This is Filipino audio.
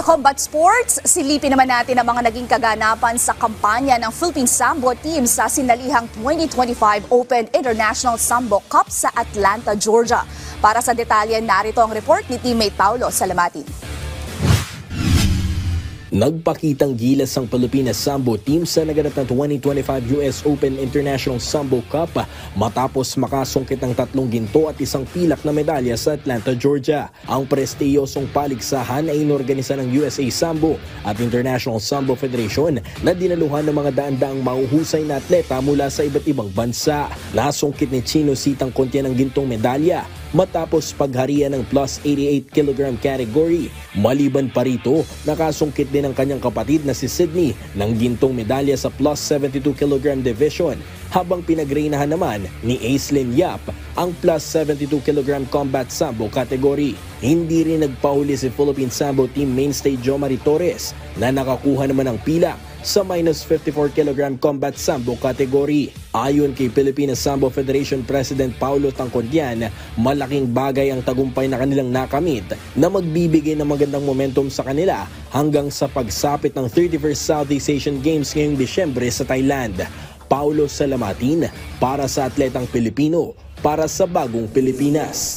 Sa combat sports, silipin naman natin ang mga naging kaganapan sa kampanya ng Philippine Sambo Team sa sinalihang 2025 Open International Sambo Cup sa Atlanta, Georgia. Para sa detalye, narito ang report ni teammate Paulo Salamatin. Nagpakitang gilas ang Pilipinas Sambo Team sa naganap na 2025 US Open International Sambo Cup matapos makasungkit ng 3 ginto at 1 pilak na medalya sa Atlanta, Georgia. Ang prestiyosong paligsahan ay inorganisa ng USA Sambo at International Sambo Federation na dinaluhan ng mga daan-daang mahuhusay na atleta mula sa iba't ibang bansa. Nasungkit ni Chino Sitang Contia ng gintong medalya matapos pagharian ng plus 88 kg category. Maliban pa rito, nakasungkit din ang kanyang kapatid na si Sydney ng gintong medalya sa plus 72 kg division, habang pinagreynahan naman ni Aislinn Yap ang plus 72 kg combat sambo category. Hindi rin nagpahuli si Philippine Sambo Team mainstay Jomari Torres na nakakuha naman ng pilak sa minus 54 kg combat sambo category. Ayon kay Philippine Sambo Federation President Paulo Tangcontian, malaking bagay ang tagumpay na kanilang nakamit na magbibigay ng magandang momentum sa kanila hanggang sa pagsapit ng 31st Southeast Asian Games ngayong Disyembre sa Thailand. Paulo Salamatin para sa atletang Pilipino, para sa bagong Pilipinas.